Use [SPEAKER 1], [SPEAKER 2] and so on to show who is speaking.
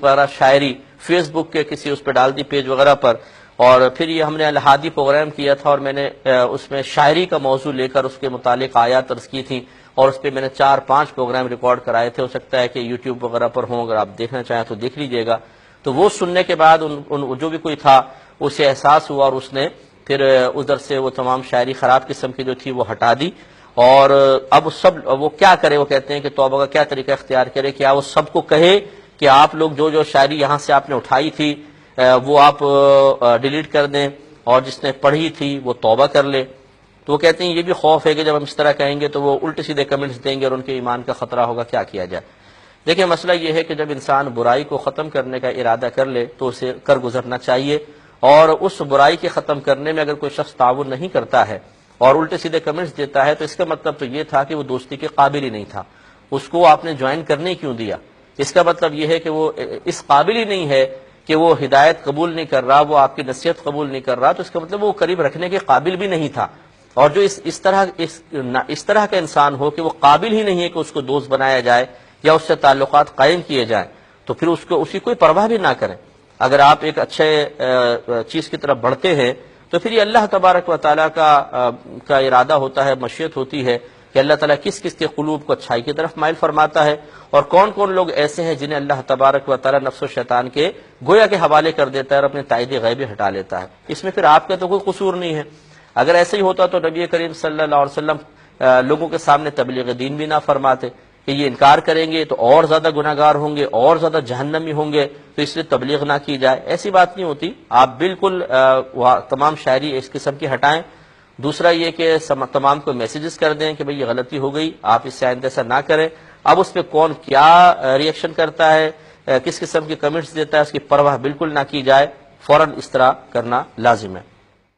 [SPEAKER 1] وغیرہ شاعری فیس بک کے کسی اس پہ ڈال دی پیج وغیرہ پر، اور پھر یہ ہم نے الہادی پروگرام کیا تھا، اور میں نے اس میں شاعری کا موضوع لے کر اس کے متعلق آیات درج کی تھیں، اور اس پہ میں نے 4-5 پروگرام ریکارڈ کرائے تھے. ہو سکتا ہے کہ یوٹیوب وغیرہ پر ہوں، اگر آپ دیکھنا چاہیں تو دیکھ لیجئے گا. تو وہ سننے کے بعد جو بھی کوئی تھا اسے احساس ہوا، اور اس نے پھر ادھر سے وہ تمام شاعری خراب قسم کی جو تھی وہ ہٹا دی. اور اب وہ کیا کرے، وہ کہتے ہیں کہ توبہ کا کیا طریقہ اختیار کرے، کیا وہ سب کو کہے کہ آپ لوگ جو شاعری یہاں سے آپ نے اٹھائی تھی وہ آپ ڈیلیٹ کر دیں، اور جس نے پڑھی تھی وہ توبہ کر لے؟ تو وہ کہتے ہیں یہ بھی خوف ہے کہ جب ہم اس طرح کہیں گے تو وہ الٹے سیدھے کمنٹس دیں گے اور ان کے ایمان کا خطرہ ہوگا، کیا کیا جائے؟ دیکھیں مسئلہ یہ ہے کہ جب انسان برائی کو ختم کرنے کا ارادہ کر لے تو اسے کر گزرنا چاہیے، اور اس برائی کے ختم کرنے میں اگر کوئی شخص تعاون نہیں کرتا ہے اور الٹے سیدھے کمنٹس دیتا ہے تو اس کا مطلب تو یہ تھا کہ وہ دوستی کے قابل ہی نہیں تھا. اس کو آپ نے جوائن کرنے کیوں دیا؟ اس کا مطلب یہ ہے کہ وہ اس قابل ہی نہیں ہے کہ وہ ہدایت قبول نہیں کر رہا، وہ آپ کی نصیحت قبول نہیں کر رہا، تو اس کا مطلب وہ قریب رکھنے کے قابل بھی نہیں تھا. اور جو اس طرح کا انسان ہو کہ وہ قابل ہی نہیں ہے کہ اس کو دوست بنایا جائے یا اس سے تعلقات قائم کیے جائیں، تو پھر اسی کوئی پرواہ بھی نہ کریں. اگر آپ ایک اچھے چیز کی طرف بڑھتے ہیں تو پھر یہ اللہ تبارک و تعالیٰ کا ارادہ ہوتا ہے، مشیت ہوتی ہے کہ اللہ تعالیٰ کس کس کے قلوب کو اچھائی کی طرف مائل فرماتا ہے، اور کون کون لوگ ایسے ہیں جنہیں اللہ تبارک و تعالیٰ نفس و شیطان کے گویا کے حوالے کر دیتا ہے اور اپنے تائید غیبی ہٹا لیتا ہے. اس میں پھر آپ کا تو کوئی قصور نہیں ہے. اگر ایسے ہی ہوتا تو نبی کریم صلی اللہ علیہ وسلم لوگوں کے سامنے تبلیغ دین بھی نہ فرماتے کہ یہ انکار کریں گے تو اور زیادہ گناہ گار ہوں گے، اور زیادہ جہنمی ہوں گے، تو اس لیے تبلیغ نہ کی جائے. ایسی بات نہیں ہوتی. آپ بالکل تمام شاعری اس قسم کی ہٹائیں. دوسرا یہ کہ تمام کو میسیجز کر دیں کہ بھئی یہ غلطی ہو گئی، آپ اس سے آئندہ ایسا نہ کریں. اب اس پہ کون کیا ریئیکشن کرتا ہے، کس قسم کے کمنٹس دیتا ہے، اس کی پرواہ بالکل نہ کی جائے. فوراً اس طرح کرنا لازم ہے.